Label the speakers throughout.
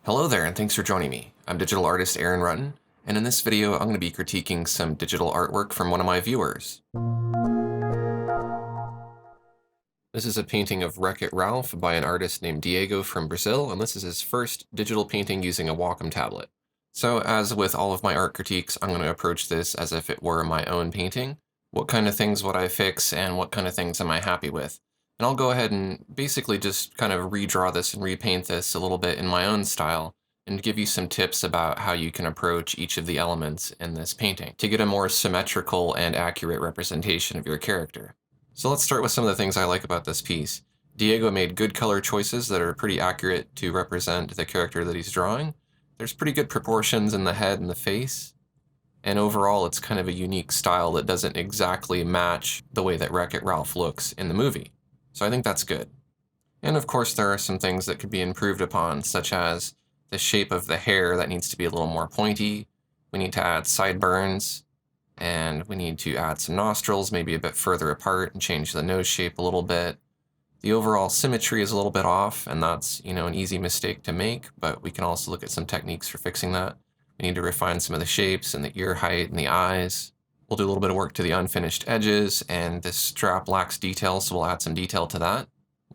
Speaker 1: Hello there, and thanks for joining me. I'm digital artist Aaron Rutten, and in this video I'm going to be critiquing some digital artwork from one of my viewers. This is a painting of Wreck-It Ralph by an artist named Diego from Brazil, and this is his first digital painting using a Wacom tablet. So as with all of my art critiques, I'm going to approach this as if it were my own painting. What kind of things would I fix, and what kind of things am I happy with? And I'll go ahead and basically just kind of redraw this and repaint this a little bit in my own style, and give you some tips about how you can approach each of the elements in this painting to get a more symmetrical and accurate representation of your character. So let's start with some of the things I like about this piece. Diego made good color choices that are pretty accurate to represent the character that he's drawing. There's pretty good proportions in the head and the face. And overall, it's kind of a unique style that doesn't exactly match the way that Wreck-It Ralph looks in the movie. So I think that's good. And of course, there are some things that could be improved upon, such as the shape of the hair that needs to be a little more pointy. We need to add sideburns, and we need to add some nostrils, maybe a bit further apart, and change the nose shape a little bit. The overall symmetry is a little bit off, and that's, an easy mistake to make, but we can also look at some techniques for fixing that. We need to refine some of the shapes and the ear height and the eyes. We'll do a little bit of work to the unfinished edges, and this strap lacks detail, so we'll add some detail to that.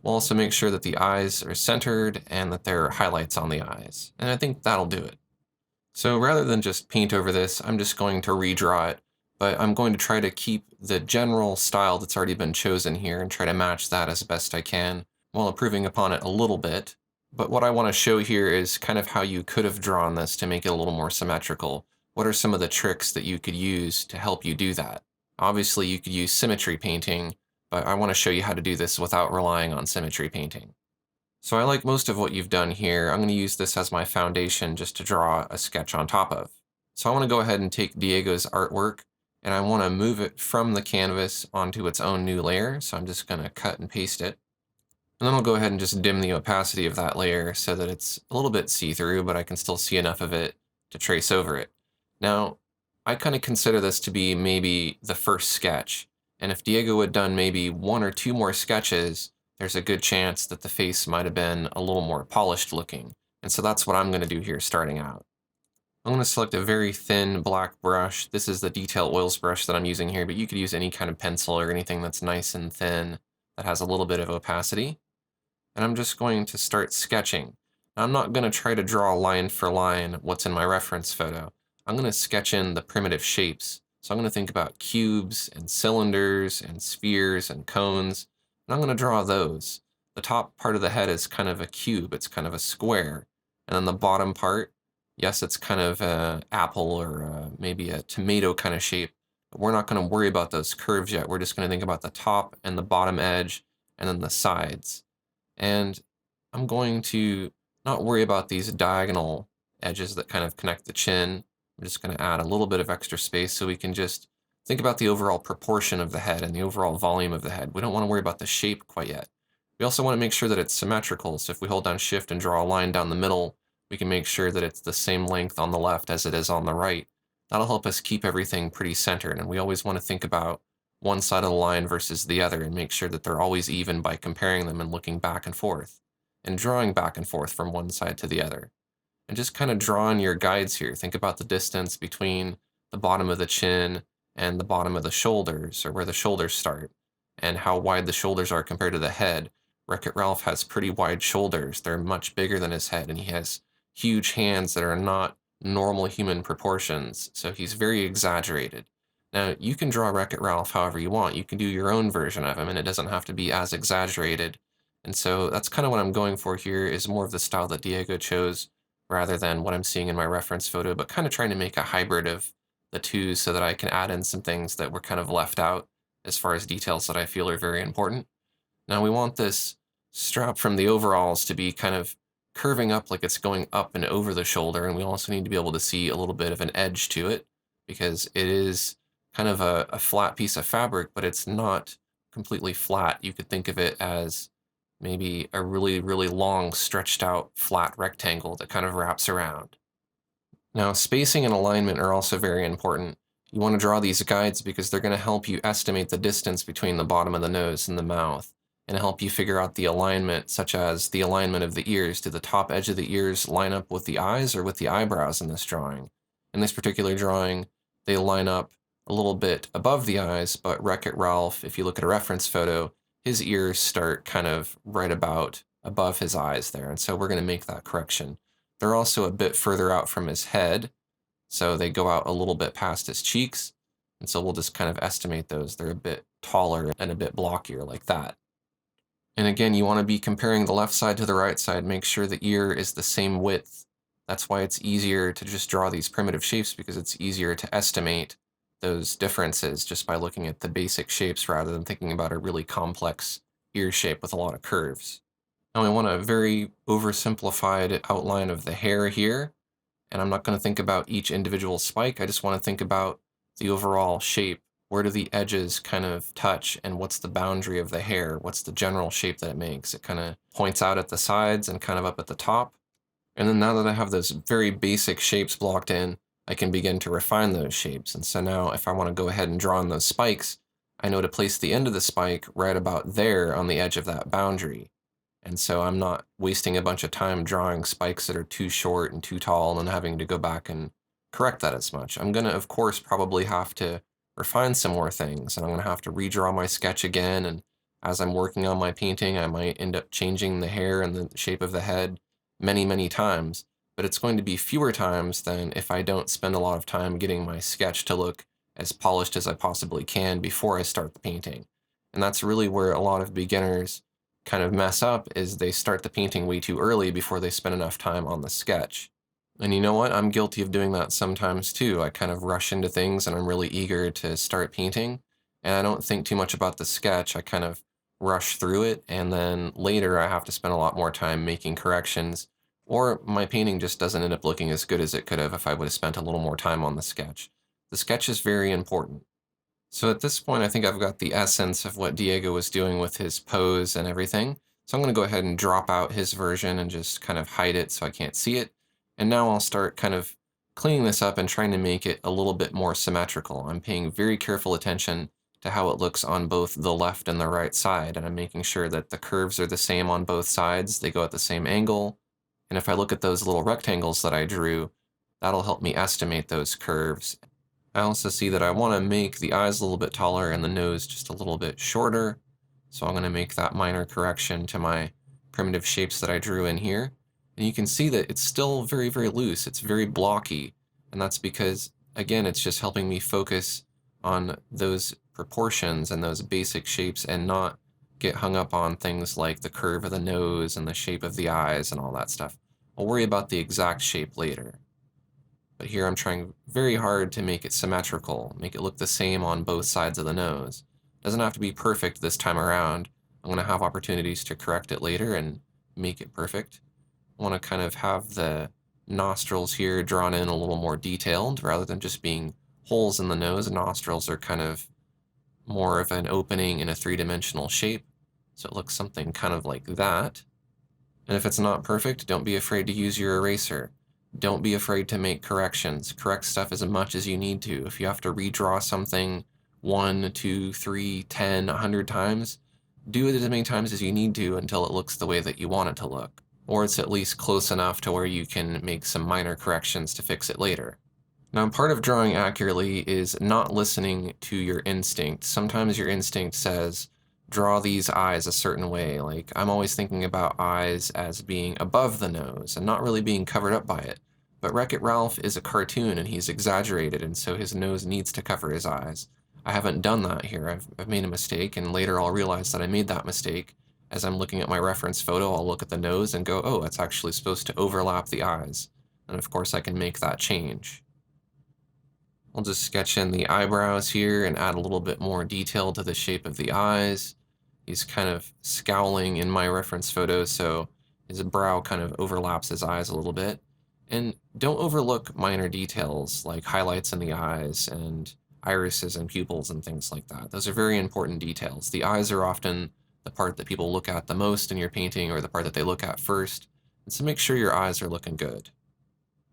Speaker 1: We'll also make sure that the eyes are centered and that there are highlights on the eyes, and I think that'll do it. So rather than just paint over this, I'm just going to redraw it, but I'm going to try to keep the general style that's already been chosen here and try to match that as best I can while improving upon it a little bit. But what I want to show here is kind of how you could have drawn this to make it a little more symmetrical. What are some of the tricks that you could use to help you do that? Obviously, you could use symmetry painting, but I want to show you how to do this without relying on symmetry painting. So I like most of what you've done here. I'm going to use this as my foundation just to draw a sketch on top of. So I want to go ahead and take Diego's artwork, and I want to move it from the canvas onto its own new layer. So I'm just going to cut and paste it. And then I'll go ahead and just dim the opacity of that layer so that it's a little bit see-through, but I can still see enough of it to trace over it. Now, I kind of consider this to be maybe the first sketch. And if Diego had done maybe one or two more sketches, there's a good chance that the face might have been a little more polished looking. And so that's what I'm going to do here starting out. I'm going to select a very thin black brush. This is the detail oils brush that I'm using here, but you could use any kind of pencil or anything that's nice and thin that has a little bit of opacity. And I'm just going to start sketching. Now, I'm not going to try to draw line for line what's in my reference photo. I'm going to sketch in the primitive shapes. So I'm going to think about cubes and cylinders and spheres and cones, and I'm going to draw those. The top part of the head is kind of a cube, it's kind of a square. And then the bottom part, yes, it's kind of an apple or maybe a tomato kind of shape, but we're not going to worry about those curves yet. We're just going to think about the top and the bottom edge and then the sides. And I'm going to not worry about these diagonal edges that kind of connect the chin. I'm just going to add a little bit of extra space so we can just think about the overall proportion of the head and the overall volume of the head. We don't want to worry about the shape quite yet. We also want to make sure that it's symmetrical. So if we hold down Shift and draw a line down the middle, we can make sure that it's the same length on the left as it is on the right. That'll help us keep everything pretty centered. And we always want to think about one side of the line versus the other and make sure that they're always even by comparing them and looking back and forth and drawing back and forth from one side to the other. And just kind of draw on your guides here. Think about the distance between the bottom of the chin and the bottom of the shoulders, or where the shoulders start, and how wide the shoulders are compared to the head. Wreck-It Ralph has pretty wide shoulders. They're much bigger than his head, and he has huge hands that are not normal human proportions, so he's very exaggerated. Now, you can draw Wreck-It Ralph however you want. You can do your own version of him, and it doesn't have to be as exaggerated. And so that's kind of what I'm going for here, is more of the style that Diego chose, rather than what I'm seeing in my reference photo, but kind of trying to make a hybrid of the two so that I can add in some things that were kind of left out as far as details that I feel are very important. Now we want this strap from the overalls to be kind of curving up like it's going up and over the shoulder, and we also need to be able to see a little bit of an edge to it because it is kind of a flat piece of fabric, but it's not completely flat. You could think of it as maybe a really, really long, stretched out, flat rectangle that kind of wraps around. Now, spacing and alignment are also very important. You want to draw these guides because they're going to help you estimate the distance between the bottom of the nose and the mouth. and help you figure out the alignment, such as the alignment of the ears. Do the top edge of the ears line up with the eyes or with the eyebrows in this drawing? In this particular drawing, they line up a little bit above the eyes, but Wreck-It Ralph, if you look at a reference photo, his ears start kind of right about above his eyes there, and so we're going to make that correction. They're also a bit further out from his head, so they go out a little bit past his cheeks, and so we'll just kind of estimate those. They're a bit taller and a bit blockier like that. And again, you want to be comparing the left side to the right side. Make sure the ear is the same width. That's why it's easier to just draw these primitive shapes, because it's easier to estimate those differences just by looking at the basic shapes rather than thinking about a really complex ear shape with a lot of curves. Now I want a very oversimplified outline of the hair here, and I'm not going to think about each individual spike. I just want to think about the overall shape. Where do the edges kind of touch, and what's the boundary of the hair? What's the general shape that it makes? It kind of points out at the sides and kind of up at the top. And then now that I have those very basic shapes blocked in, I can begin to refine those shapes. And so now if I want to go ahead and draw on those spikes, I know to place the end of the spike right about there on the edge of that boundary. And so I'm not wasting a bunch of time drawing spikes that are too short and too tall and then having to go back and correct that as much. I'm going to, of course, probably have to refine some more things, and I'm going to have to redraw my sketch again. And as I'm working on my painting, I might end up changing the hair and the shape of the head many, many times. But it's going to be fewer times than if I don't spend a lot of time getting my sketch to look as polished as I possibly can before I start the painting. And that's really where a lot of beginners kind of mess up, is they start the painting way too early before they spend enough time on the sketch. And you know what? I'm guilty of doing that sometimes too. I kind of rush into things and I'm really eager to start painting, and I don't think too much about the sketch. I kind of rush through it, and then later I have to spend a lot more time making corrections, or my painting just doesn't end up looking as good as it could have if I would have spent a little more time on the sketch. The sketch is very important. So at this point, I think I've got the essence of what Diego was doing with his pose and everything. So I'm going to go ahead and drop out his version and just kind of hide it so I can't see it. And now I'll start kind of cleaning this up and trying to make it a little bit more symmetrical. I'm paying very careful attention to how it looks on both the left and the right side, and I'm making sure that the curves are the same on both sides. They go at the same angle. And if I look at those little rectangles that I drew, that'll help me estimate those curves. I also see that I want to make the eyes a little bit taller and the nose just a little bit shorter. So I'm going to make that minor correction to my primitive shapes that I drew in here. And you can see that it's still very, very loose. It's very blocky. And that's because, again, it's just helping me focus on those proportions and those basic shapes and not get hung up on things like the curve of the nose and the shape of the eyes and all that stuff. I'll worry about the exact shape later. But here I'm trying very hard to make it symmetrical, make it look the same on both sides of the nose. It doesn't have to be perfect this time around. I'm going to have opportunities to correct it later and make it perfect. I want to kind of have the nostrils here drawn in a little more detailed rather than just being holes in the nose. Nostrils are kind of more of an opening in a three-dimensional shape, so it looks something kind of like that. And if it's not perfect, don't be afraid to use your eraser. Don't be afraid to make corrections. Correct stuff as much as you need to. If you have to redraw something 1, 2, 3, 10, 100 times, do it as many times as you need to until it looks the way that you want it to look. Or it's at least close enough to where you can make some minor corrections to fix it later. Now, part of drawing accurately is not listening to your instinct. Sometimes your instinct says, draw these eyes a certain way. Like, I'm always thinking about eyes as being above the nose and not really being covered up by it. But Wreck-It Ralph is a cartoon and he's exaggerated, and so his nose needs to cover his eyes. I haven't done that here. I've made a mistake, and later I'll realize that I made that mistake. As I'm looking at my reference photo, I'll look at the nose and go, oh, it's actually supposed to overlap the eyes. And of course I can make that change. I'll just sketch in the eyebrows here and add a little bit more detail to the shape of the eyes. He's kind of scowling in my reference photo, so his brow kind of overlaps his eyes a little bit. And don't overlook minor details like highlights in the eyes and irises and pupils and things like that. Those are very important details. The eyes are often the part that people look at the most in your painting, or the part that they look at first. And so make sure your eyes are looking good.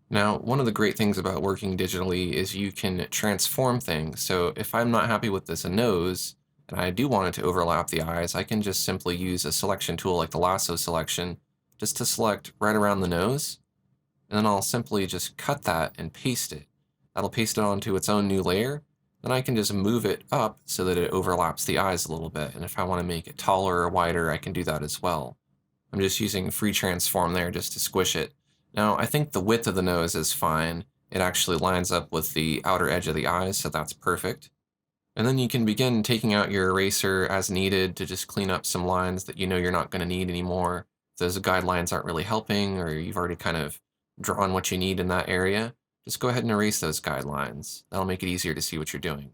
Speaker 1: Now, one of the great things about working digitally is you can transform things. So if I'm not happy with this nose, and I do want it to overlap the eyes, I can just simply use a selection tool like the lasso selection just to select right around the nose, and then I'll simply just cut that and paste it. That'll paste it onto its own new layer. Then I can just move it up so that it overlaps the eyes a little bit. And if I want to make it taller or wider, I can do that as well. I'm just using free transform there just to squish it. Now, I think the width of the nose is fine. It actually lines up with the outer edge of the eyes, so that's perfect. And then you can begin taking out your eraser as needed to just clean up some lines that you know you're not going to need anymore. If those guidelines aren't really helping, or you've already kind of drawn what you need in that area, just go ahead and erase those guidelines. That'll make it easier to see what you're doing.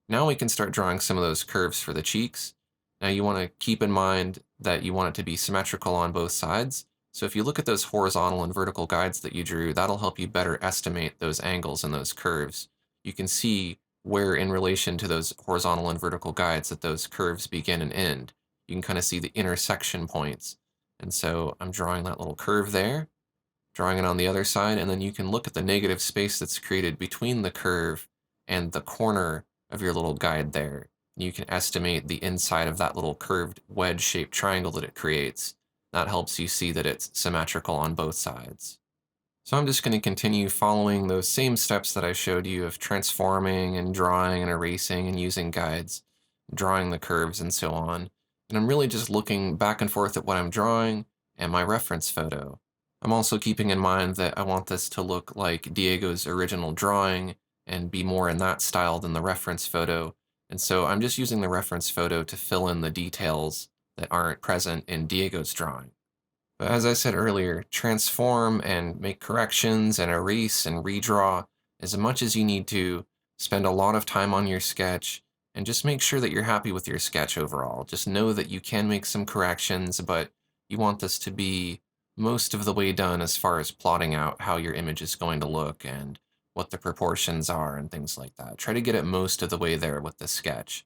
Speaker 1: Now we can start drawing some of those curves for the cheeks. Now you want to keep in mind that you want it to be symmetrical on both sides. So if you look at those horizontal and vertical guides that you drew, that'll help you better estimate those angles and those curves. You can see where in relation to those horizontal and vertical guides that those curves begin and end. You can kind of see the intersection points. And so I'm drawing that little curve there, drawing it on the other side, and then you can look at the negative space that's created between the curve and the corner of your little guide there. You can estimate the inside of that little curved wedge-shaped triangle that it creates. That helps you see that it's symmetrical on both sides. So I'm just going to continue following those same steps that I showed you of transforming and drawing and erasing and using guides, drawing the curves and so on. And I'm really just looking back and forth at what I'm drawing and my reference photo. I'm also keeping in mind that I want this to look like Diego's original drawing and be more in that style than the reference photo. And so I'm just using the reference photo to fill in the details that aren't present in Diego's drawing. But as I said earlier, transform and make corrections and erase and redraw as much as you need to. Spend a lot of time on your sketch and just make sure that you're happy with your sketch overall. Just know that you can make some corrections, but you want this to be most of the way done as far as plotting out how your image is going to look and what the proportions are and things like that. Try to get it most of the way there with the sketch.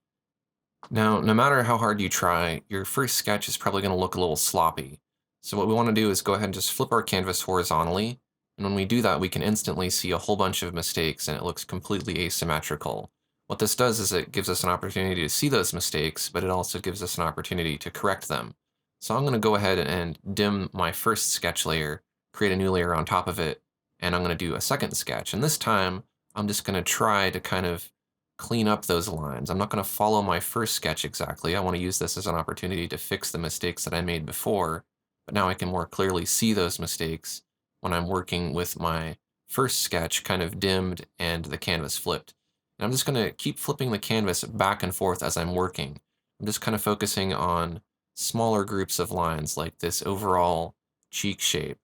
Speaker 1: Now, no matter how hard you try, your first sketch is probably going to look a little sloppy. So what we want to do is go ahead and just flip our canvas horizontally. And when we do that, we can instantly see a whole bunch of mistakes and it looks completely asymmetrical. What this does is it gives us an opportunity to see those mistakes, but it also gives us an opportunity to correct them. So I'm going to go ahead and dim my first sketch layer, create a new layer on top of it, and I'm going to do a second sketch. And this time, I'm just going to try to kind of clean up those lines. I'm not going to follow my first sketch exactly. I want to use this as an opportunity to fix the mistakes that I made before, but now I can more clearly see those mistakes when I'm working with my first sketch kind of dimmed and the canvas flipped. And I'm just going to keep flipping the canvas back and forth as I'm working. I'm just kind of focusing on smaller groups of lines like this overall cheek shape.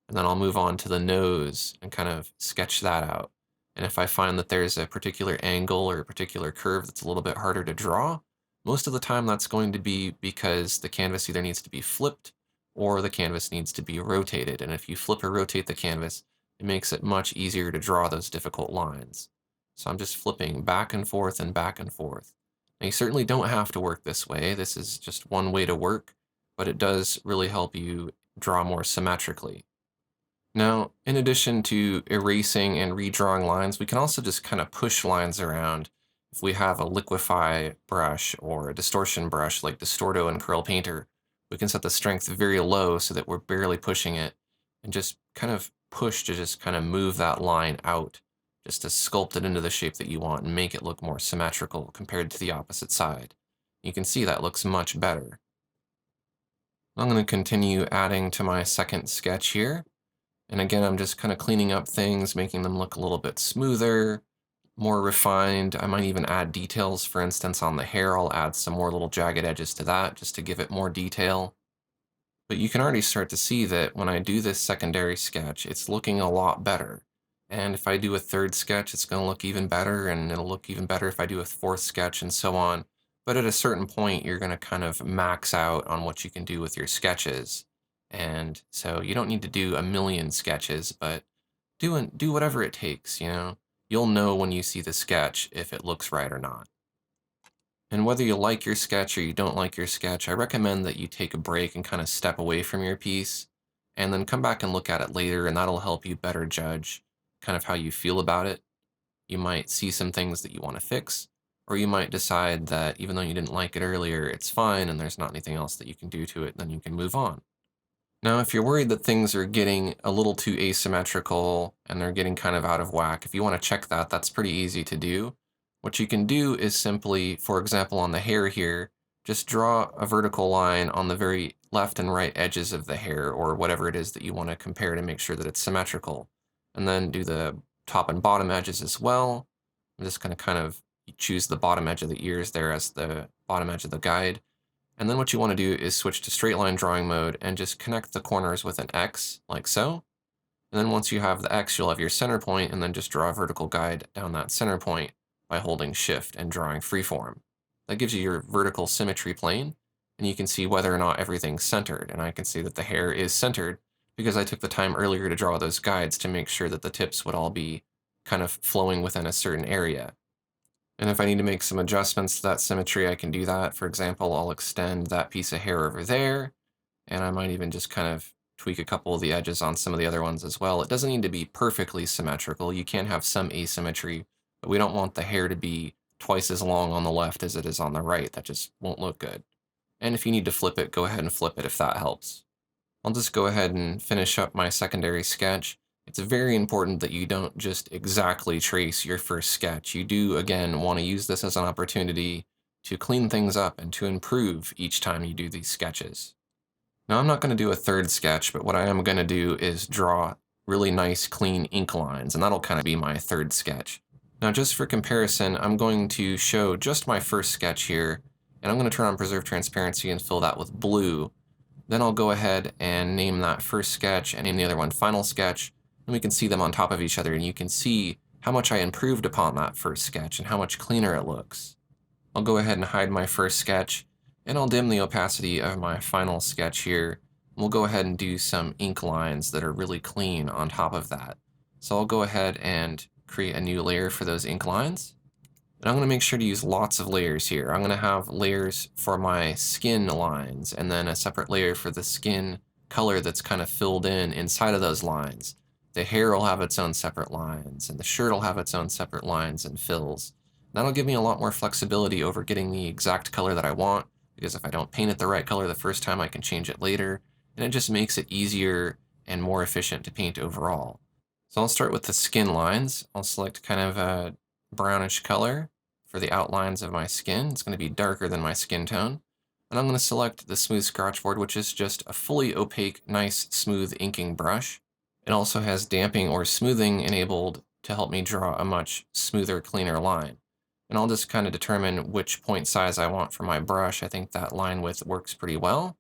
Speaker 1: And then I'll move on to the nose and kind of sketch that out. And if I find that there's a particular angle or a particular curve that's a little bit harder to draw, most of the time that's going to be because the canvas either needs to be flipped or the canvas needs to be rotated. And if you flip or rotate the canvas, it makes it much easier to draw those difficult lines. So I'm just flipping back and forth and back and forth. Now you certainly don't have to work this way. This is just one way to work, but it does really help you draw more symmetrically. Now, in addition to erasing and redrawing lines, we can also just kind of push lines around. If we have a liquify brush or a distortion brush like Distorto and Curl Painter, we can set the strength very low so that we're barely pushing it and just kind of push to just kind of move that line out, just to sculpt it into the shape that you want and make it look more symmetrical compared to the opposite side. You can see that looks much better. I'm going to continue adding to my second sketch here. And again, I'm just kind of cleaning up things, making them look a little bit smoother, more refined. I might even add details. For instance, on the hair, I'll add some more little jagged edges to that just to give it more detail. But you can already start to see that when I do this secondary sketch, it's looking a lot better. And if I do a third sketch, it's going to look even better, and it'll look even better if I do a fourth sketch and so on. But at a certain point, you're going to kind of max out on what you can do with your sketches. And so you don't need to do a million sketches, but do whatever it takes, you know? You'll know when you see the sketch if it looks right or not. And whether you like your sketch or you don't like your sketch, I recommend that you take a break and kind of step away from your piece and then come back and look at it later, and that'll help you better judge kind of how you feel about it. You might see some things that you want to fix, or you might decide that even though you didn't like it earlier, it's fine and there's not anything else that you can do to it, then you can move on. Now, if you're worried that things are getting a little too asymmetrical and they're getting kind of out of whack, if you want to check that, that's pretty easy to do. What you can do is simply, for example, on the hair here, just draw a vertical line on the very left and right edges of the hair, or whatever it is that you want to compare to make sure that it's symmetrical. And then do the top and bottom edges as well. I'm just going to kind of choose the bottom edge of the ears there as the bottom edge of the guide. And then what you want to do is switch to straight line drawing mode and just connect the corners with an X, like so. And then once you have the X, you'll have your center point, and then just draw a vertical guide down that center point by holding Shift and drawing freeform. That gives you your vertical symmetry plane, and you can see whether or not everything's centered. And I can see that the hair is centered because I took the time earlier to draw those guides to make sure that the tips would all be kind of flowing within a certain area. And if I need to make some adjustments to that symmetry, I can do that. For example, I'll extend that piece of hair over there, and I might even just kind of tweak a couple of the edges on some of the other ones as well. It doesn't need to be perfectly symmetrical. You can have some asymmetry, but we don't want the hair to be twice as long on the left as it is on the right. That just won't look good. And if you need to flip it, go ahead and flip it if that helps. I'll just go ahead and finish up my secondary sketch. It's very important that you don't just exactly trace your first sketch. You do, again, want to use this as an opportunity to clean things up and to improve each time you do these sketches. Now, I'm not going to do a third sketch, but what I am going to do is draw really nice, clean ink lines, and that'll kind of be my third sketch. Now, just for comparison, I'm going to show just my first sketch here, and I'm going to turn on Preserve Transparency and fill that with blue. Then I'll go ahead and name that first sketch and name the other one Final Sketch, and we can see them on top of each other, and you can see how much I improved upon that first sketch and how much cleaner it looks. I'll go ahead and hide my first sketch, and I'll dim the opacity of my final sketch here. We'll go ahead and do some ink lines that are really clean on top of that. So I'll go ahead and create a new layer for those ink lines. And I'm going to make sure to use lots of layers here. I'm going to have layers for my skin lines, and then a separate layer for the skin color that's kind of filled in inside of those lines. The hair will have its own separate lines, and the shirt will have its own separate lines and fills. That'll give me a lot more flexibility over getting the exact color that I want, because if I don't paint it the right color the first time, I can change it later, and it just makes it easier and more efficient to paint overall. So I'll start with the skin lines. I'll select kind of a brownish color for the outlines of my skin. It's going to be darker than my skin tone. And I'm going to select the smooth scratchboard, which is just a fully opaque, nice, smooth inking brush. It also has damping or smoothing enabled to help me draw a much smoother, cleaner line. And I'll just kind of determine which point size I want for my brush. I think that line width works pretty well.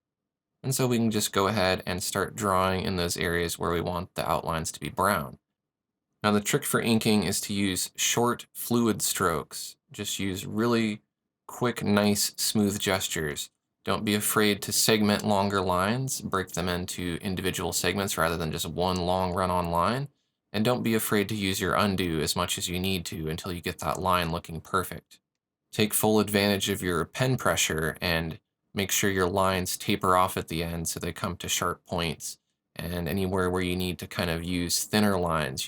Speaker 1: And so we can just go ahead and start drawing in those areas where we want the outlines to be brown. Now, the trick for inking is to use short, fluid strokes. Just use really quick, nice, smooth gestures. Don't be afraid to segment longer lines, break them into individual segments rather than just one long run-on line. And don't be afraid to use your undo as much as you need to until you get that line looking perfect. Take full advantage of your pen pressure and make sure your lines taper off at the end so they come to sharp points. And anywhere where you need to kind of use thinner lines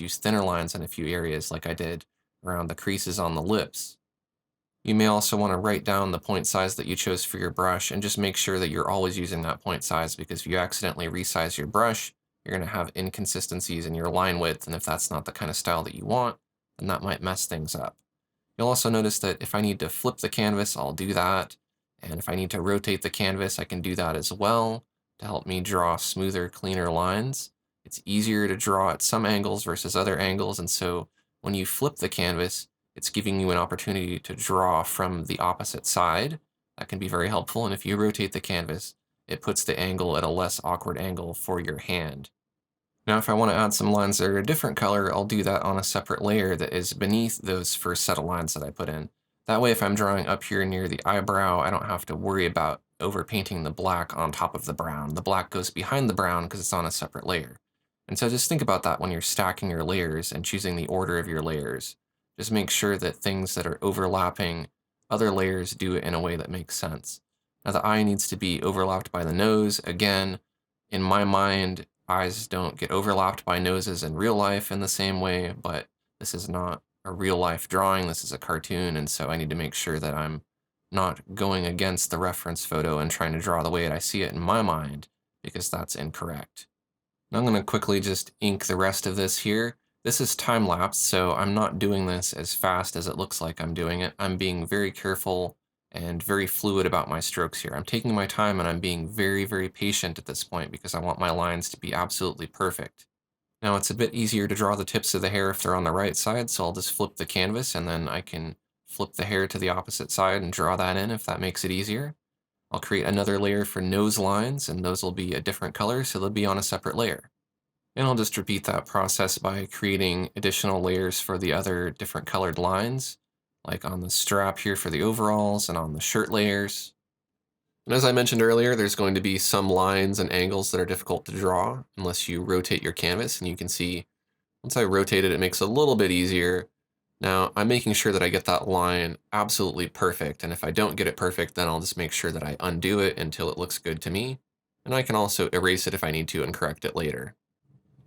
Speaker 1: in a few areas like I did around the creases on the lips. You may also want to write down the point size that you chose for your brush and just make sure that you're always using that point size, because if you accidentally resize your brush, you're going to have inconsistencies in your line width, and if that's not the kind of style that you want, then that might mess things up. You'll also notice that if I need to flip the canvas, I'll do that, and if I need to rotate the canvas, I can do that as well to help me draw smoother, cleaner lines. It's easier to draw at some angles versus other angles, and so when you flip the canvas, it's giving you an opportunity to draw from the opposite side. That can be very helpful, and if you rotate the canvas, it puts the angle at a less awkward angle for your hand. Now, if I want to add some lines that are a different color, I'll do that on a separate layer that is beneath those first set of lines that I put in. That way, if I'm drawing up here near the eyebrow, I don't have to worry about overpainting the black on top of the brown. The black goes behind the brown because it's on a separate layer. And so just think about that when you're stacking your layers and choosing the order of your layers. Just make sure that things that are overlapping other layers do it in a way that makes sense. Now, the eye needs to be overlapped by the nose. Again, in my mind, eyes don't get overlapped by noses in real life in the same way, but this is not a real life drawing. This is a cartoon, and so I need to make sure that I'm not going against the reference photo and trying to draw the way I see it in my mind, because that's incorrect. Now I'm going to quickly just ink the rest of this here. This is time lapse, so I'm not doing this as fast as it looks like I'm doing it. I'm being very careful and very fluid about my strokes here. I'm taking my time and I'm being very, very patient at this point because I want my lines to be absolutely perfect. Now it's a bit easier to draw the tips of the hair if they're on the right side, so I'll just flip the canvas and then I can flip the hair to the opposite side and draw that in if that makes it easier. I'll create another layer for nose lines, and those will be a different color, so they'll be on a separate layer. And I'll just repeat that process by creating additional layers for the other different colored lines, like on the strap here for the overalls and on the shirt layers. And as I mentioned earlier, there's going to be some lines and angles that are difficult to draw unless you rotate your canvas, and you can see once I rotate it, it makes it a little bit easier. Now, I'm making sure that I get that line absolutely perfect, and if I don't get it perfect, then I'll just make sure that I undo it until it looks good to me, and I can also erase it if I need to and correct it later.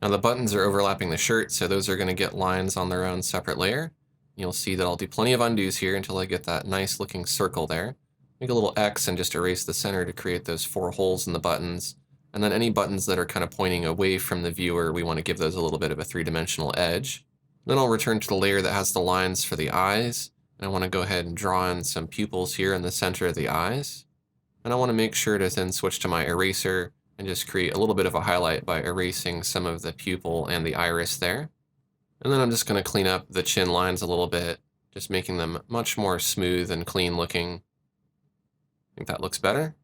Speaker 1: Now the buttons are overlapping the shirt, so those are going to get lines on their own separate layer. You'll see that I'll do plenty of undos here until I get that nice looking circle there. Make a little X and just erase the center to create those 4 holes in the buttons. And then any buttons that are kind of pointing away from the viewer, we want to give those a little bit of a 3-dimensional edge. Then I'll return to the layer that has the lines for the eyes. And I want to go ahead and draw in some pupils here in the center of the eyes. And I want to make sure to then switch to my eraser and just create a little bit of a highlight by erasing some of the pupil and the iris there. And then I'm just going to clean up the chin lines a little bit, just making them much more smooth and clean looking. I think that looks better.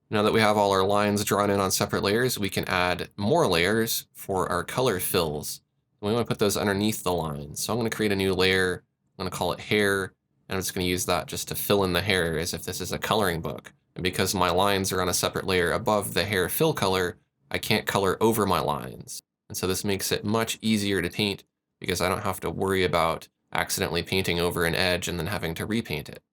Speaker 1: Now that we have all our lines drawn in on separate layers, we can add more layers for our color fills. And we want to put those underneath the lines. So I'm going to create a new layer. I'm going to call it hair, and I'm just going to use that just to fill in the hair as if this is a coloring book. And because my lines are on a separate layer above the hair fill color, I can't color over my lines. And so this makes it much easier to paint because I don't have to worry about accidentally painting over an edge and then having to repaint it.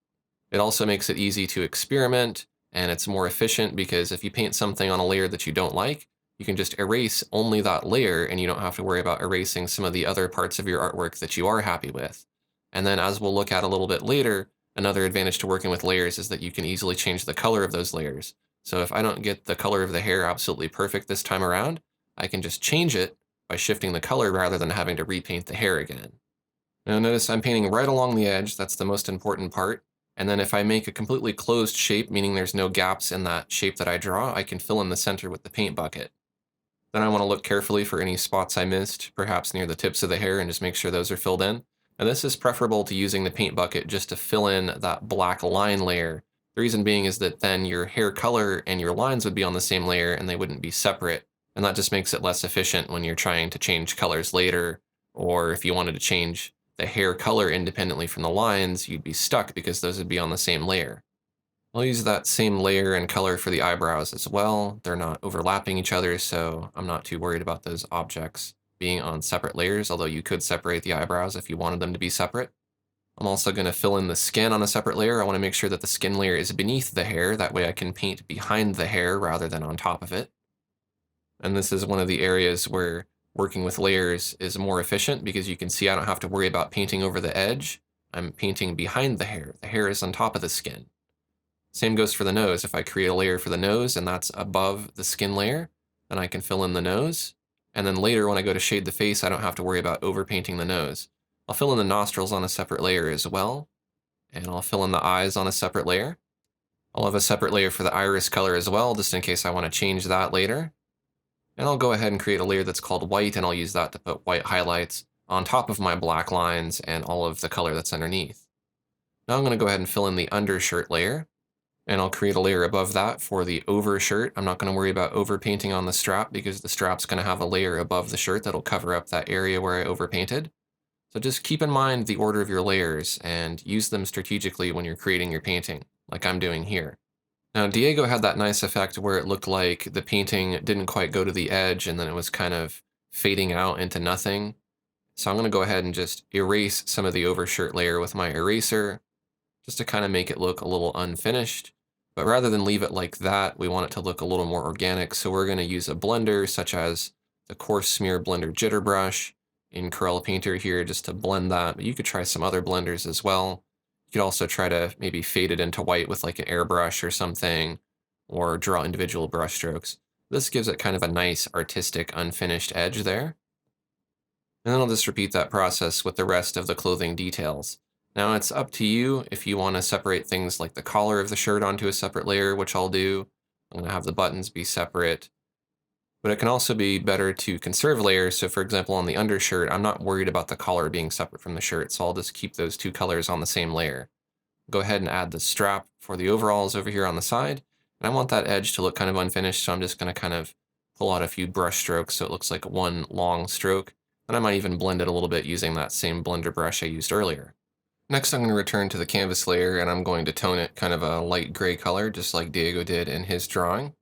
Speaker 1: It also makes it easy to experiment, and it's more efficient because if you paint something on a layer that you don't like, you can just erase only that layer and you don't have to worry about erasing some of the other parts of your artwork that you are happy with. And then as we'll look at a little bit later, another advantage to working with layers is that you can easily change the color of those layers. So if I don't get the color of the hair absolutely perfect this time around, I can just change it by shifting the color rather than having to repaint the hair again. Now notice I'm painting right along the edge, that's the most important part. And then if I make a completely closed shape, meaning there's no gaps in that shape that I draw, I can fill in the center with the paint bucket. Then I want to look carefully for any spots I missed, perhaps near the tips of the hair, and just make sure those are filled in. And this is preferable to using the paint bucket just to fill in that black line layer. The reason being is that then your hair color and your lines would be on the same layer and they wouldn't be separate. And that just makes it less efficient when you're trying to change colors later, or if you wanted to change the hair color independently from the lines, you'd be stuck because those would be on the same layer. I'll use that same layer and color for the eyebrows as well. They're not overlapping each other, so I'm not too worried about those objects being on separate layers, although you could separate the eyebrows if you wanted them to be separate. I'm also going to fill in the skin on a separate layer. I want to make sure that the skin layer is beneath the hair. That way I can paint behind the hair rather than on top of it. And this is one of the areas where working with layers is more efficient because you can see I don't have to worry about painting over the edge. I'm painting behind the hair. The hair is on top of the skin. Same goes for the nose. If I create a layer for the nose and that's above the skin layer, then I can fill in the nose. And then later when I go to shade the face, I don't have to worry about overpainting the nose. I'll fill in the nostrils on a separate layer as well. And I'll fill in the eyes on a separate layer. I'll have a separate layer for the iris color as well, just in case I want to change that later. And I'll go ahead and create a layer that's called white, and I'll use that to put white highlights on top of my black lines and all of the color that's underneath. Now I'm going to go ahead and fill in the undershirt layer. And I'll create a layer above that for the overshirt. I'm not going to worry about overpainting on the strap because the strap's going to have a layer above the shirt that'll cover up that area where I overpainted. So just keep in mind the order of your layers and use them strategically when you're creating your painting, like I'm doing here. Now, Diego had that nice effect where it looked like the painting didn't quite go to the edge and then it was kind of fading out into nothing. So I'm going to go ahead and just erase some of the overshirt layer with my eraser, just to kind of make it look a little unfinished. But rather than leave it like that, we want it to look a little more organic. So we're going to use a blender such as the Coarse Smear Blender Jitter Brush, in Corel Painter here just to blend that, but you could try some other blenders as well. You could also try to maybe fade it into white with like an airbrush or something, or draw individual brush strokes. This gives it kind of a nice artistic unfinished edge there. And then I'll just repeat that process with the rest of the clothing details. Now it's up to you if you want to separate things like the collar of the shirt onto a separate layer, which I'll do. I'm going to have the buttons be separate. But it can also be better to conserve layers. So for example, on the undershirt, I'm not worried about the collar being separate from the shirt, so I'll just keep those two colors on the same layer. Go ahead and add the strap for the overalls over here on the side. And I want that edge to look kind of unfinished, so I'm just going to kind of pull out a few brush strokes so it looks like one long stroke. And I might even blend it a little bit using that same blender brush I used earlier. Next, I'm going to return to the canvas layer and I'm going to tone it kind of a light gray color, just like Diego did in his drawing.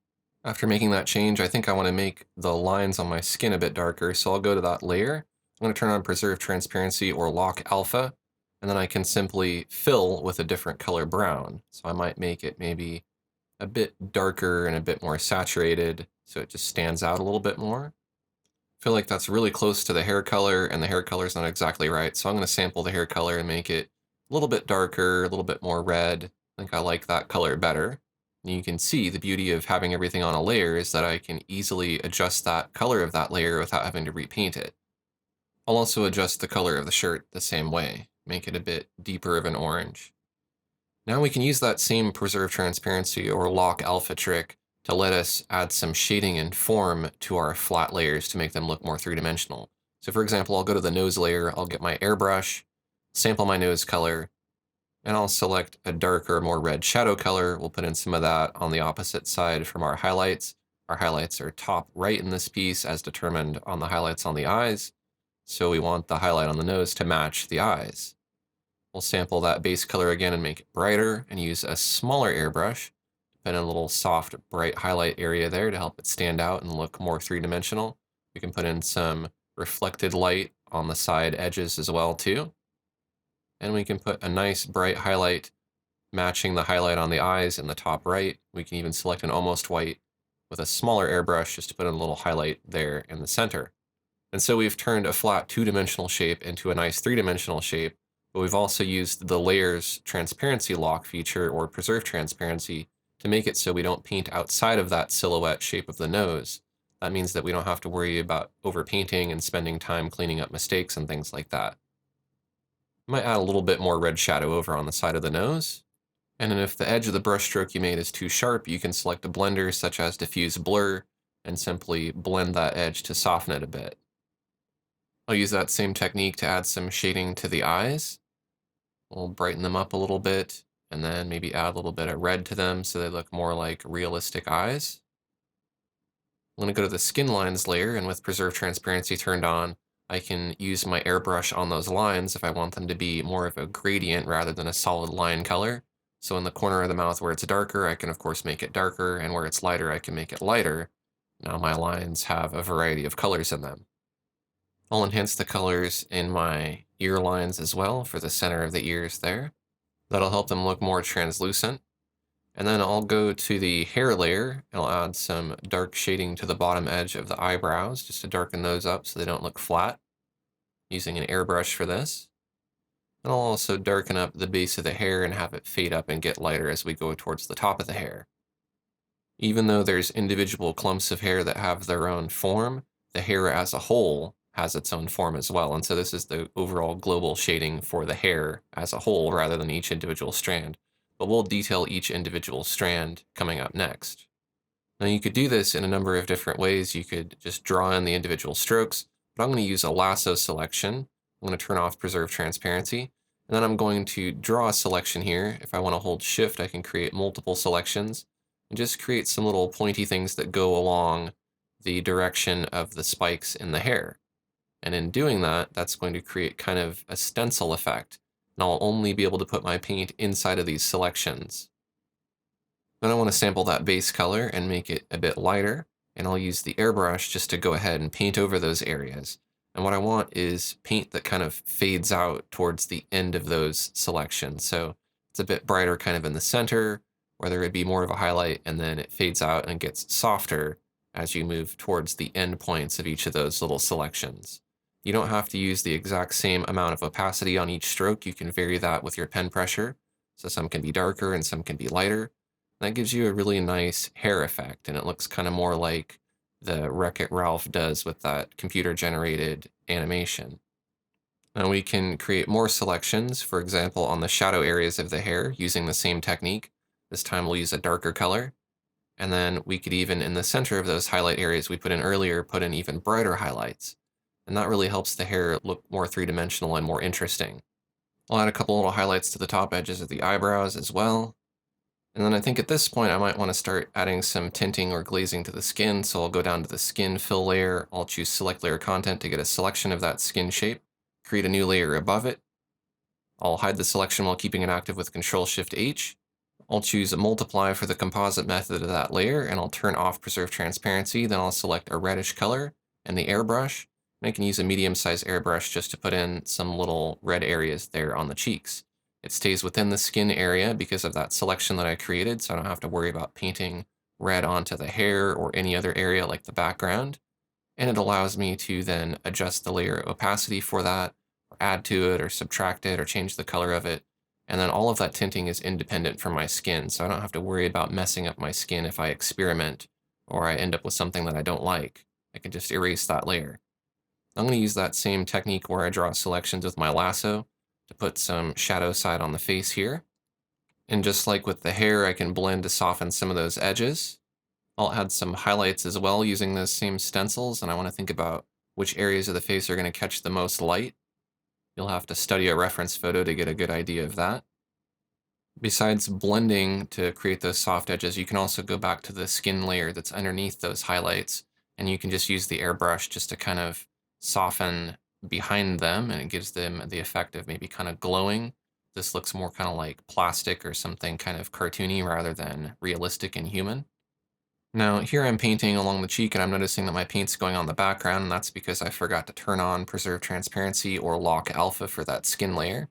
Speaker 1: After making that change, I think I want to make the lines on my skin a bit darker, so I'll go to that layer. I'm going to turn on Preserve Transparency or Lock Alpha, and then I can simply fill with a different color brown. So I might make it maybe a bit darker and a bit more saturated, so it just stands out a little bit more. I feel like that's really close to the hair color, and the hair color is not exactly right, so I'm going to sample the hair color and make it a little bit darker, a little bit more red. I think I like that color better. And you can see the beauty of having everything on a layer is that I can easily adjust that color of that layer without having to repaint it. I'll also adjust the color of the shirt the same way, make it a bit deeper of an orange. Now we can use that same Preserve Transparency or Lock Alpha trick to let us add some shading and form to our flat layers to make them look more three-dimensional. So for example, I'll go to the nose layer, I'll get my airbrush, sample my nose color, and I'll select a darker, more red shadow color. We'll put in some of that on the opposite side from our highlights. Our highlights are top right in this piece as determined on the highlights on the eyes. So we want the highlight on the nose to match the eyes. We'll sample that base color again and make it brighter and use a smaller airbrush. Put in a little soft, bright highlight area there to help it stand out and look more three-dimensional. We can put in some reflected light on the side edges as well too. And we can put a nice bright highlight matching the highlight on the eyes in the top right. We can even select an almost white with a smaller airbrush just to put in a little highlight there in the center. And so we've turned a flat two-dimensional shape into a nice three-dimensional shape, but we've also used the layers transparency lock feature or preserve transparency to make it so we don't paint outside of that silhouette shape of the nose. That means that we don't have to worry about overpainting and spending time cleaning up mistakes and things like that. Might add a little bit more red shadow over on the side of the nose. And then if the edge of the brush stroke you made is too sharp, you can select a blender such as Diffuse Blur and simply blend that edge to soften it a bit. I'll use that same technique to add some shading to the eyes. We'll brighten them up a little bit and then maybe add a little bit of red to them so they look more like realistic eyes. I'm going to go to the skin lines layer, and with Preserve Transparency turned on, I can use my airbrush on those lines if I want them to be more of a gradient rather than a solid line color. So in the corner of the mouth where it's darker, I can of course make it darker, and where it's lighter, I can make it lighter. Now my lines have a variety of colors in them. I'll enhance the colors in my ear lines as well for the center of the ears there. That'll help them look more translucent. And then I'll go to the hair layer and I'll add some dark shading to the bottom edge of the eyebrows just to darken those up so they don't look flat, using an airbrush for this. And I'll also darken up the base of the hair and have it fade up and get lighter as we go towards the top of the hair. Even though there's individual clumps of hair that have their own form, the hair as a whole has its own form as well. And so this is the overall global shading for the hair as a whole rather than each individual strand. But we'll detail each individual strand coming up next. Now you could do this in a number of different ways. You could just draw in the individual strokes, but I'm going to use a lasso selection. I'm going to turn off Preserve Transparency, and then I'm going to draw a selection here. If I want to hold Shift, I can create multiple selections and just create some little pointy things that go along the direction of the spikes in the hair. And in doing that, that's going to create kind of a stencil effect. And I'll only be able to put my paint inside of these selections. Then I want to sample that base color and make it a bit lighter, and I'll use the airbrush just to go ahead and paint over those areas. And what I want is paint that kind of fades out towards the end of those selections. So it's a bit brighter kind of in the center, where there would be more of a highlight, and then it fades out and gets softer as you move towards the end points of each of those little selections. You don't have to use the exact same amount of opacity on each stroke. You can vary that with your pen pressure. So some can be darker and some can be lighter. That gives you a really nice hair effect, and it looks kind of more like the Wreck-It Ralph does with that computer-generated animation. Now we can create more selections, for example, on the shadow areas of the hair using the same technique. This time we'll use a darker color. And then we could even, in the center of those highlight areas we put in earlier, put in even brighter highlights. And that really helps the hair look more three-dimensional and more interesting. I'll add a couple little highlights to the top edges of the eyebrows as well. And then I think at this point I might want to start adding some tinting or glazing to the skin. So I'll go down to the skin fill layer. I'll choose select layer content to get a selection of that skin shape, create a new layer above it. I'll hide the selection while keeping it active with Control-Shift-H. I'll choose multiply for the composite method of that layer, and I'll turn off preserve transparency. Then I'll select a reddish color and the airbrush. And I can use a medium-sized airbrush just to put in some little red areas there on the cheeks. It stays within the skin area because of that selection that I created, so I don't have to worry about painting red onto the hair or any other area like the background. And it allows me to then adjust the layer opacity for that, or add to it, or subtract it, or change the color of it. And then all of that tinting is independent from my skin, so I don't have to worry about messing up my skin if I experiment or I end up with something that I don't like. I can just erase that layer. I'm going to use that same technique where I draw selections with my lasso to put some shadow side on the face here. And just like with the hair, I can blend to soften some of those edges. I'll add some highlights as well using those same stencils, and I want to think about which areas of the face are going to catch the most light. You'll have to study a reference photo to get a good idea of that. Besides blending to create those soft edges, you can also go back to the skin layer that's underneath those highlights, and you can just use the airbrush just to kind of soften behind them, and it gives them the effect of maybe kind of glowing. This looks more kind of like plastic or something kind of cartoony rather than realistic and human. Now, here I'm painting along the cheek, and I'm noticing that my paint's going on the background, and that's because I forgot to turn on Preserve Transparency or Lock Alpha for that skin layer.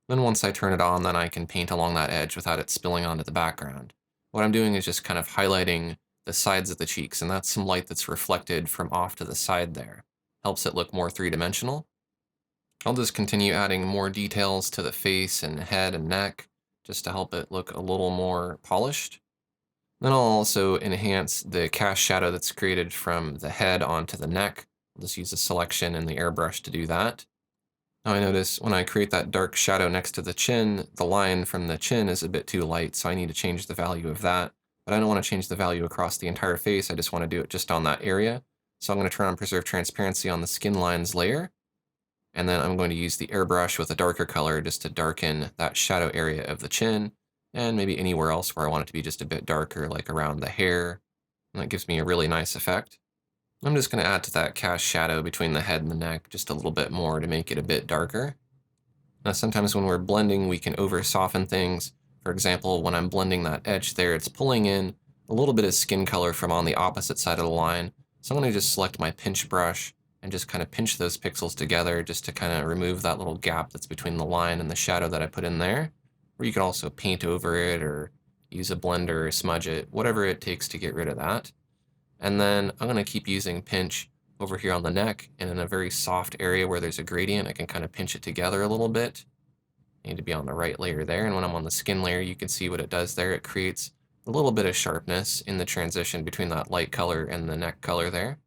Speaker 1: Then once I turn it on, then I can paint along that edge without it spilling onto the background. What I'm doing is just kind of highlighting the sides of the cheeks, and that's some light that's reflected from off to the side there. Helps it look more three-dimensional. I'll just continue adding more details to the face and head and neck, just to help it look a little more polished. Then I'll also enhance the cast shadow that's created from the head onto the neck. I'll just use a selection in the airbrush to do that. Now I notice when I create that dark shadow next to the chin, the line from the chin is a bit too light, so I need to change the value of that. But I don't want to change the value across the entire face, I just want to do it just on that area. So I'm going to turn on Preserve Transparency on the skin lines layer, and then I'm going to use the airbrush with a darker color just to darken that shadow area of the chin, and maybe anywhere else where I want it to be just a bit darker, like around the hair. And that gives me a really nice effect. I'm just going to add to that cast shadow between the head and the neck just a little bit more to make it a bit darker. Now sometimes when we're blending, we can over soften things. For example, when I'm blending that edge there, it's pulling in a little bit of skin color from on the opposite side of the line. So I'm going to just select my pinch brush and just kind of pinch those pixels together just to kind of remove that little gap that's between the line and the shadow that I put in there. Or you can also paint over it or use a blender or smudge it, whatever it takes to get rid of that. And then I'm going to keep using pinch over here on the neck, and in a very soft area where there's a gradient, I can kind of pinch it together a little bit. I need to be on the right layer there, and when I'm on the skin layer, you can see what it does there. It creates a little bit of sharpness in the transition between that light color and the neck color there.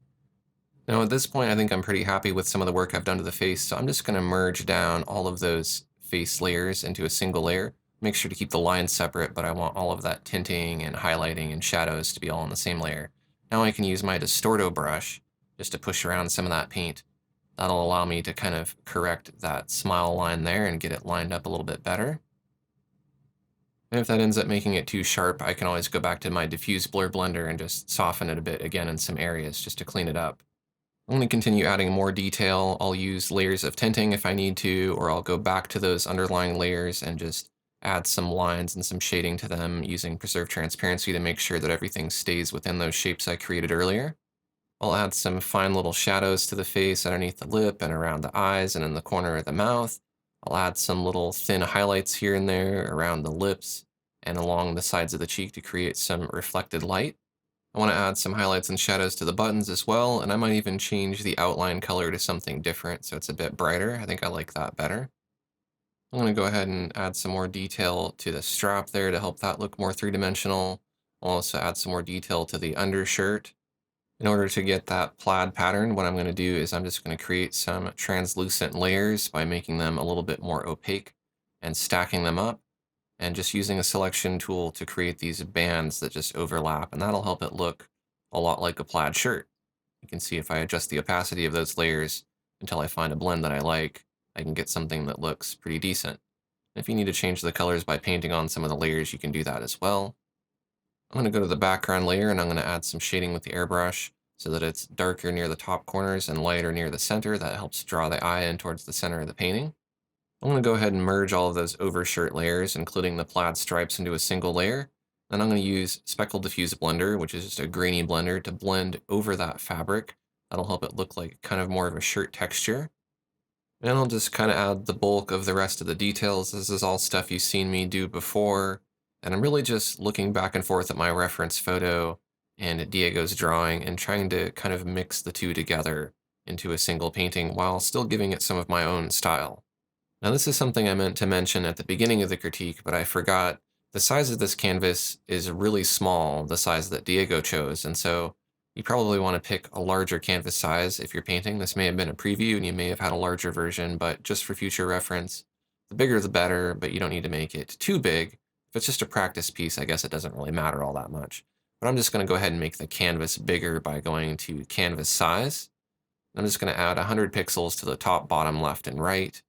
Speaker 1: Now at this point, I think I'm pretty happy with some of the work I've done to the face, so I'm just going to merge down all of those face layers into a single layer. Make sure to keep the lines separate, but I want all of that tinting and highlighting and shadows to be all on the same layer. Now I can use my Distorto brush just to push around some of that paint. That'll allow me to kind of correct that smile line there and get it lined up a little bit better. And if that ends up making it too sharp, I can always go back to my diffuse blur blender and just soften it a bit again in some areas just to clean it up. I'm going to continue adding more detail. I'll use layers of tinting if I need to, or I'll go back to those underlying layers and just add some lines and some shading to them using Preserve Transparency to make sure that everything stays within those shapes I created earlier. I'll add some fine little shadows to the face underneath the lip and around the eyes and in the corner of the mouth. I'll add some little thin highlights here and there around the lips and along the sides of the cheek to create some reflected light. I want to add some highlights and shadows to the buttons as well, and I might even change the outline color to something different so it's a bit brighter. I think I like that better. I'm going to go ahead and add some more detail to the strap there to help that look more three-dimensional. I'll also add some more detail to the undershirt. In order to get that plaid pattern, what I'm going to do is I'm just going to create some translucent layers by making them a little bit more opaque and stacking them up, and just using a selection tool to create these bands that just overlap, and that'll help it look a lot like a plaid shirt. You can see if I adjust the opacity of those layers until I find a blend that I like, I can get something that looks pretty decent. If you need to change the colors by painting on some of the layers, you can do that as well. I'm going to go to the background layer and I'm going to add some shading with the airbrush so that it's darker near the top corners and lighter near the center. That helps draw the eye in towards the center of the painting. I'm going to go ahead and merge all of those overshirt layers, including the plaid stripes, into a single layer. And I'm going to use Speckle Diffuse Blender, which is just a grainy blender, to blend over that fabric. That'll help it look like kind of more of a shirt texture. And I'll just kind of add the bulk of the rest of the details. This is all stuff you've seen me do before. And I'm really just looking back and forth at my reference photo and at Diego's drawing and trying to kind of mix the two together into a single painting while still giving it some of my own style. Now, this is something I meant to mention at the beginning of the critique, but I forgot. The size of this canvas is really small, the size that Diego chose, and so you probably want to pick a larger canvas size if you're painting. This may have been a preview, and you may have had a larger version, but just for future reference, the bigger the better, but you don't need to make it too big. If it's just a practice piece, I guess it doesn't really matter all that much. But I'm just going to go ahead and make the canvas bigger by going to Canvas Size. I'm just going to add 100 pixels to the top, bottom, left, and right.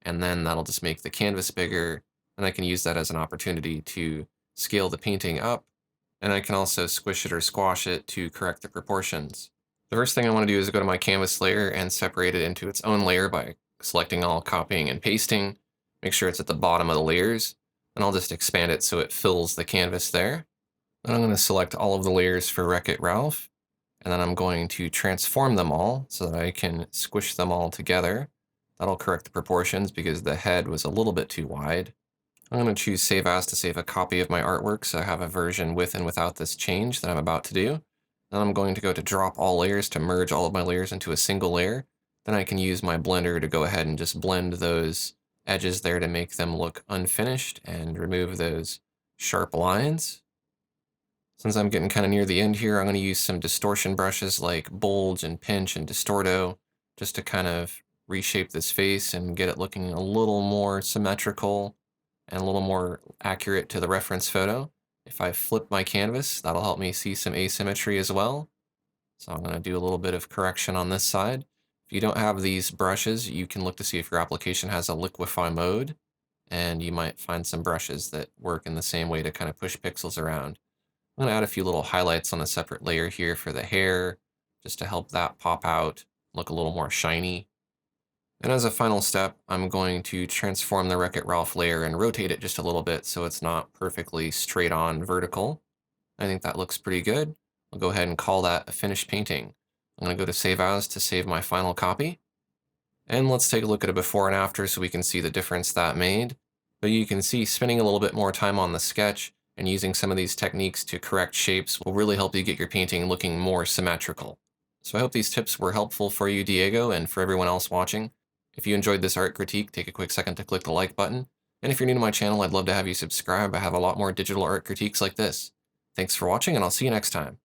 Speaker 1: And then that'll just make the canvas bigger, and I can use that as an opportunity to scale the painting up, and I can also squish it or squash it to correct the proportions. The first thing I want to do is go to my canvas layer and separate it into its own layer by selecting all, copying, and pasting. Make sure it's at the bottom of the layers, and I'll just expand it so it fills the canvas there. Then I'm going to select all of the layers for Wreck-It Ralph, and then I'm going to transform them all so that I can squish them all together. That'll correct the proportions because the head was a little bit too wide. I'm going to choose Save As to save a copy of my artwork so I have a version with and without this change that I'm about to do. Then I'm going to go to Drop All Layers to merge all of my layers into a single layer. Then I can use my blender to go ahead and just blend those edges there to make them look unfinished and remove those sharp lines. Since I'm getting kind of near the end here, I'm going to use some distortion brushes like Bulge and Pinch and Distorto just to kind of reshape this face and get it looking a little more symmetrical and a little more accurate to the reference photo. If I flip my canvas, that'll help me see some asymmetry as well. So I'm going to do a little bit of correction on this side. If you don't have these brushes, you can look to see if your application has a liquify mode, and you might find some brushes that work in the same way to kind of push pixels around. I'm going to add a few little highlights on a separate layer here for the hair, just to help that pop out, look a little more shiny. And as a final step, I'm going to transform the Wreck-It Ralph layer and rotate it just a little bit so it's not perfectly straight on vertical. I think that looks pretty good. I'll go ahead and call that a finished painting. I'm going to go to Save As to save my final copy. And let's take a look at a before and after so we can see the difference that made. But you can see spending a little bit more time on the sketch and using some of these techniques to correct shapes will really help you get your painting looking more symmetrical. So I hope these tips were helpful for you, Diego, and for everyone else watching. If you enjoyed this art critique, take a quick second to click the like button. And if you're new to my channel, I'd love to have you subscribe. I have a lot more digital art critiques like this. Thanks for watching, and I'll see you next time.